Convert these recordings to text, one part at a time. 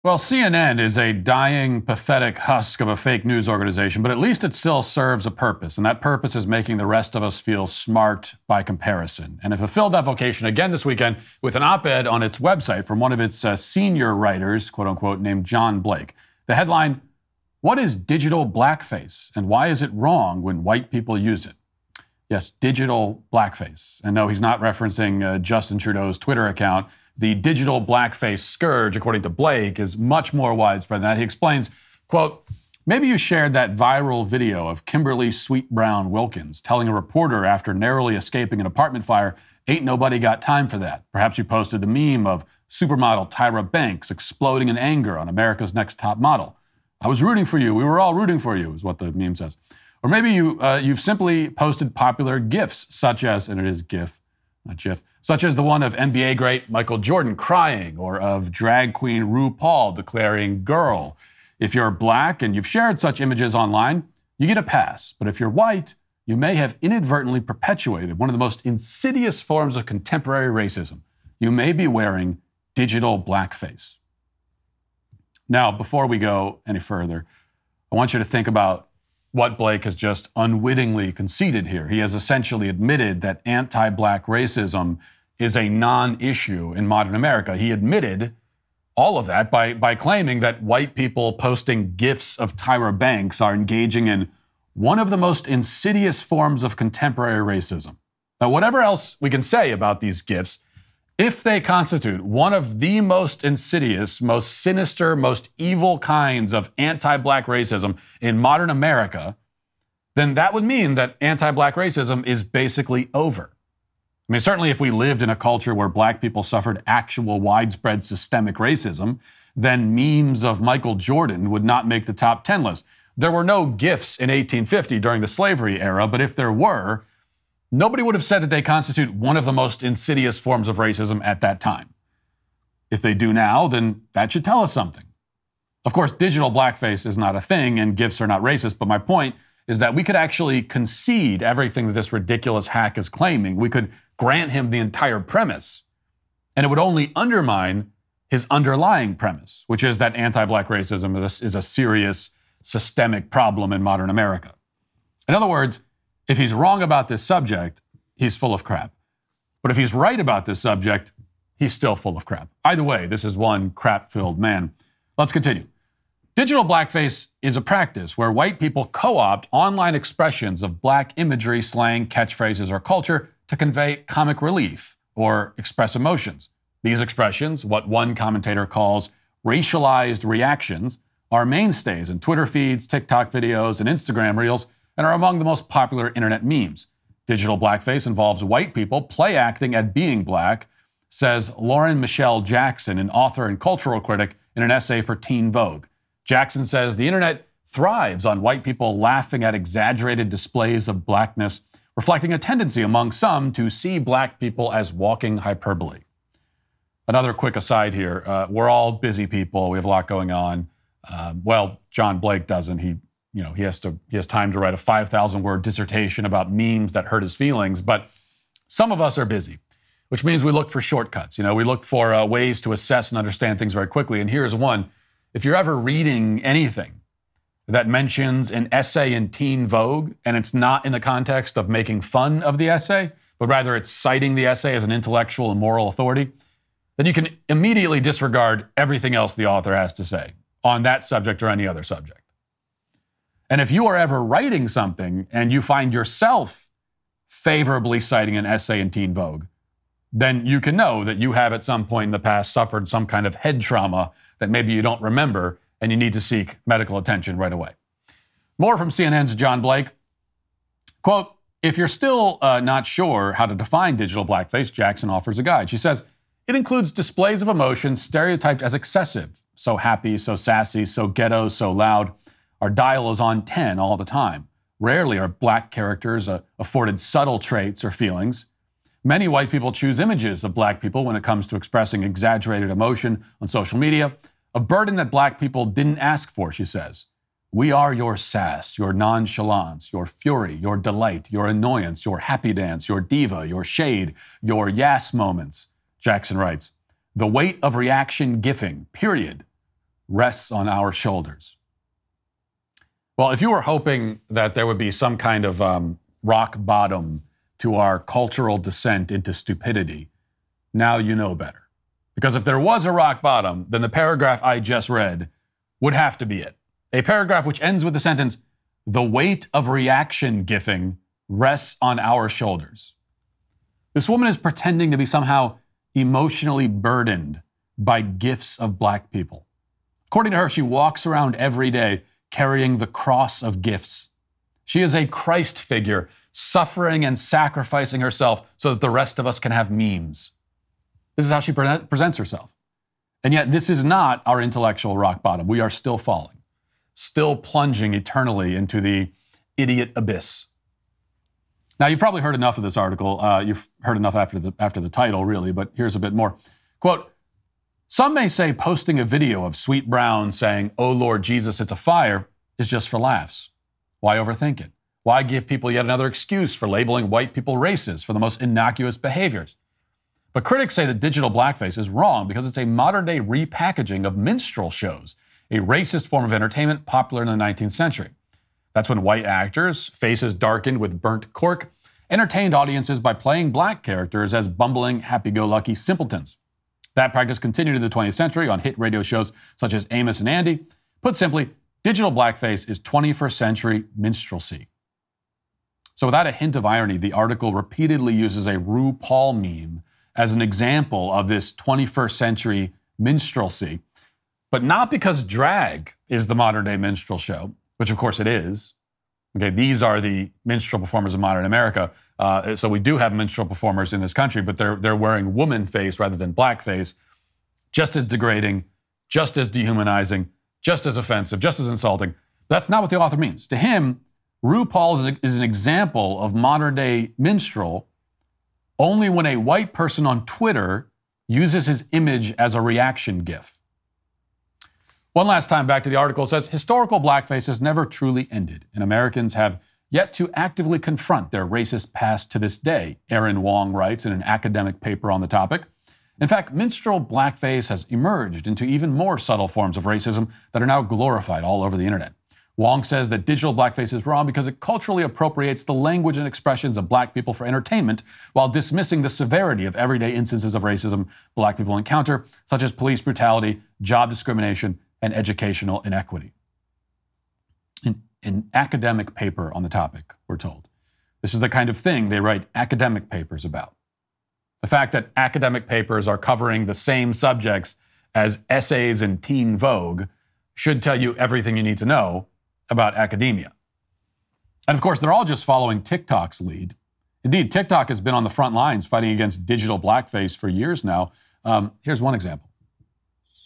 Well, CNN is a dying, pathetic husk of a fake news organization, but at least it still serves a purpose, and that purpose is making the rest of us feel smart by comparison. And it fulfilled that vocation again this weekend with an op-ed on its website from one of its senior writers, quote unquote, named John Blake. The headline, "What is digital blackface, and why is it wrong when white people use it?" Yes, digital blackface. And no, he's not referencing Justin Trudeau's Twitter account. The digital blackface scourge, according to Blake, is much more widespread than that. He explains, quote, "Maybe you shared that viral video of Kimberly Sweet Brown Wilkins telling a reporter after narrowly escaping an apartment fire, 'Ain't nobody got time for that.' Perhaps you posted the meme of supermodel Tyra Banks exploding in anger on America's Next Top Model. 'I was rooting for you. We were all rooting for you,' is what the meme says. Or maybe you've simply posted popular GIFs, such as," and it is GIF, not GIF, "such as the one of NBA great Michael Jordan crying, or of drag queen RuPaul declaring girl. If you're black and you've shared such images online, you get a pass. But if you're white, you may have inadvertently perpetuated one of the most insidious forms of contemporary racism. You may be wearing digital blackface." Now, before we go any further, I want you to think about what Blake has just unwittingly conceded here. He has essentially admitted that anti-black racism is a non-issue in modern America. He admitted all of that by claiming that white people posting GIFs of Tyra Banks are engaging in one of the most insidious forms of contemporary racism. Now, whatever else we can say about these GIFs, if they constitute one of the most insidious, most sinister, most evil kinds of anti-black racism in modern America, then that would mean that anti-black racism is basically over. I mean, certainly if we lived in a culture where black people suffered actual widespread systemic racism, then memes of Michael Jordan would not make the top 10 list. There were no GIFs in 1850 during the slavery era, but if there were, nobody would have said that they constitute one of the most insidious forms of racism at that time. If they do now, then that should tell us something. Of course, digital blackface is not a thing and GIFs are not racist, but my point is that we could actually concede everything that this ridiculous hack is claiming. We could grant him the entire premise, and it would only undermine his underlying premise, which is that anti-black racism is a serious systemic problem in modern America. In other words, if he's wrong about this subject, he's full of crap. But if he's right about this subject, he's still full of crap. Either way, this is one crap-filled man. Let's continue. Digital blackface is a practice where white people co-opt online expressions of black imagery, slang, catchphrases, or culture to convey comic relief or express emotions. These expressions, what one commentator calls racialized reactions, are mainstays in Twitter feeds, TikTok videos, and Instagram reels, and are among the most popular internet memes. Digital blackface involves white people play acting at being black, says Lauren Michelle Jackson, an author and cultural critic, in an essay for Teen Vogue. Jackson says the internet thrives on white people laughing at exaggerated displays of blackness, reflecting a tendency among some to see black people as walking hyperbole. Another quick aside here. We're all busy people. We have a lot going on. Well, John Blake doesn't. He has time to write a 5,000-word dissertation about memes that hurt his feelings, but some of us are busy, which means we look for shortcuts. We look for ways to assess and understand things very quickly, and here's one. If you're ever reading anything that mentions an essay in Teen Vogue, and it's not in the context of making fun of the essay, but rather it's citing the essay as an intellectual and moral authority, then you can immediately disregard everything else the author has to say on that subject or any other subject. And if you are ever writing something and you find yourself favorably citing an essay in Teen Vogue, then you can know that you have at some point in the past suffered some kind of head trauma that maybe you don't remember and you need to seek medical attention right away. More from CNN's John Blake. Quote, "If you're still not sure how to define digital blackface, Jackson offers a guide. She says, it includes displays of emotions stereotyped as excessive. So happy, so sassy, so ghetto, so loud. Our dial is on 10 all the time. Rarely are black characters afforded subtle traits or feelings. Many white people choose images of black people when it comes to expressing exaggerated emotion on social media, a burden that black people didn't ask for," she says. "We are your sass, your nonchalance, your fury, your delight, your annoyance, your happy dance, your diva, your shade, your yes moments," Jackson writes. "The weight of reaction gifting, period. rests on our shoulders. Well, if you were hoping that there would be some kind of rock bottom to our cultural descent into stupidity, now you know better. Because if there was a rock bottom, then the paragraph I just read would have to be it. A paragraph which ends with the sentence, "The weight of reaction gifting rests on our shoulders." This woman is pretending to be somehow emotionally burdened by gifts of black people. According to her, she walks around every day carrying the cross of gifts. She is a Christ figure, suffering and sacrificing herself so that the rest of us can have memes. This is how she presents herself. And yet this is not our intellectual rock bottom. We are still falling, still plunging eternally into the idiot abyss. Now, you've probably heard enough of this article. You've heard enough after the title, really, but here's a bit more. Quote, "Some may say posting a video of Sweet Brown saying, 'Oh Lord Jesus, it's a fire,' is just for laughs. Why overthink it? Why give people yet another excuse for labeling white people racist for the most innocuous behaviors?" But critics say that digital blackface is wrong because it's a modern-day repackaging of minstrel shows, a racist form of entertainment popular in the 19th century. That's when white actors, faces darkened with burnt cork, entertained audiences by playing black characters as bumbling, happy-go-lucky simpletons. That practice continued in the 20th century on hit radio shows such as Amos and Andy. Put simply, digital blackface is 21st century minstrelsy. So without a hint of irony, the article repeatedly uses a RuPaul meme as an example of this 21st century minstrelsy, but not because drag is the modern-day minstrel show, which of course it is. Okay, these are the minstrel performers of modern America. So we do have minstrel performers in this country, but they're wearing woman face rather than blackface. Just as degrading, just as dehumanizing, just as offensive, just as insulting. That's not what the author means. To him, RuPaul is an example of modern-day minstrel only when a white person on Twitter uses his image as a reaction gif. One last time back to the article, it says, historical blackface has never truly ended, and Americans have yet to actively confront their racist past to this day, Aaron Wong writes in an academic paper on the topic. In fact, minstrel blackface has emerged into even more subtle forms of racism that are now glorified all over the internet. Wong says that digital blackface is wrong because it culturally appropriates the language and expressions of black people for entertainment while dismissing the severity of everyday instances of racism black people encounter, such as police brutality, job discrimination, and educational inequity. An academic paper on the topic, we're told. This is the kind of thing they write academic papers about. The fact that academic papers are covering the same subjects as essays in Teen Vogue should tell you everything you need to know about academia. And of course, they're all just following TikTok's lead. Indeed, TikTok has been on the front lines fighting against digital blackface for years now. Here's one example.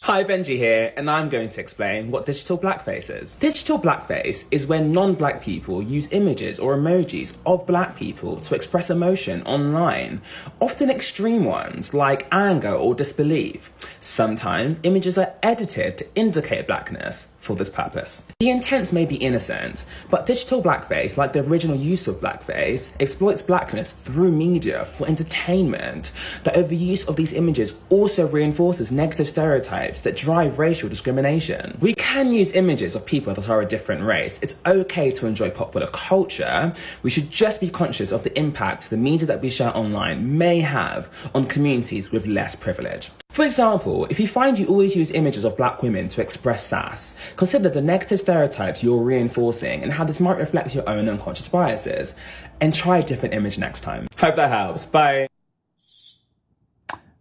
Hi, Benji here, and I'm going to explain what digital blackface is. Digital blackface is when non-black people use images or emojis of black people to express emotion online, often extreme ones like anger or disbelief. Sometimes images are edited to indicate blackness for this purpose. The intent may be innocent, but digital blackface, like the original use of blackface, exploits blackness through media for entertainment. The overuse of these images also reinforces negative stereotypes that drive racial discrimination. We can use images of people that are a different race. It's okay to enjoy popular culture. We should just be conscious of the impact the media that we share online may have on communities with less privilege. For example, if you find you always use images of black women to express sass, consider the negative stereotypes you're reinforcing and how this might reflect your own unconscious biases. And try a different image next time. Hope that helps. Bye.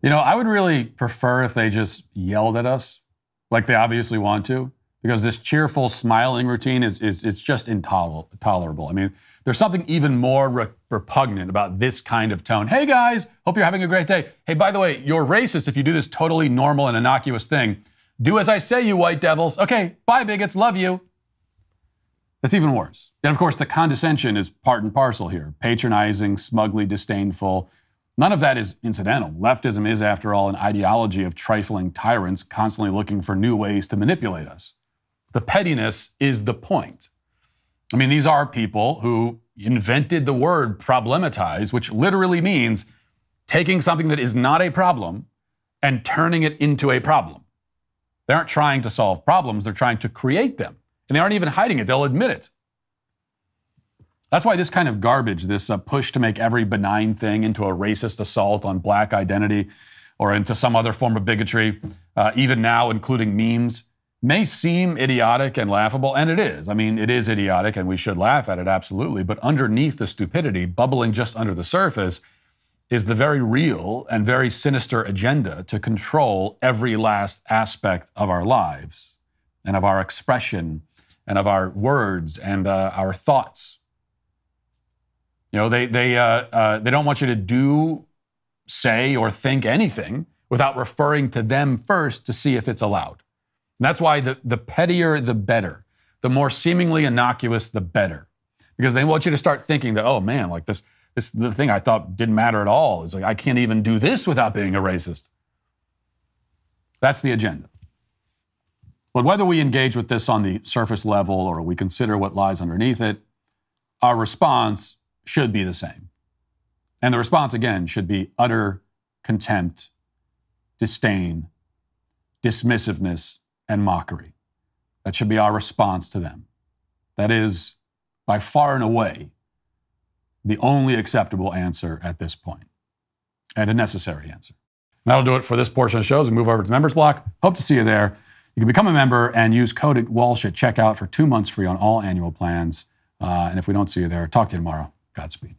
You know, I would really prefer if they just yelled at us, like they obviously want to, because this cheerful, smiling routine is just intolerable. I mean, there's something even more repugnant about this kind of tone. Hey guys, hope you're having a great day. Hey, by the way, you're racist if you do this totally normal and innocuous thing. Do as I say, you white devils. Okay, bye bigots, love you. That's even worse. And of course, the condescension is part and parcel here. Patronizing, smugly disdainful. None of that is incidental. Leftism is, after all, an ideology of trifling tyrants constantly looking for new ways to manipulate us. The pettiness is the point. I mean, these are people who invented the word problematize, which literally means taking something that is not a problem and turning it into a problem. They aren't trying to solve problems. They're trying to create them. And they aren't even hiding it. They'll admit it. That's why this kind of garbage, this push to make every benign thing into a racist assault on black identity or into some other form of bigotry, even now including memes, may seem idiotic and laughable, and it is. I mean, it is idiotic and we should laugh at it, absolutely. But underneath the stupidity, bubbling just under the surface, is the very real and very sinister agenda to control every last aspect of our lives and of our expression and of our words and our thoughts. You know, they don't want you to do, say, or think anything without referring to them first to see if it's allowed. And that's why the pettier, the better. The more seemingly innocuous, the better. Because they want you to start thinking that, oh man, like the thing I thought didn't matter at all is like, I can't even do this without being a racist. That's the agenda. But whether we engage with this on the surface level or we consider what lies underneath it, our response should be the same. And the response, again, should be utter contempt, disdain, dismissiveness, and mockery. That should be our response to them. That is, by far and away, the only acceptable answer at this point, and a necessary answer. And that'll do it for this portion of the show as we move over to the members block. Hope to see you there. You can become a member and use code Walsh at checkout for 2 months free on all annual plans. And if we don't see you there, talk to you tomorrow. Godspeed.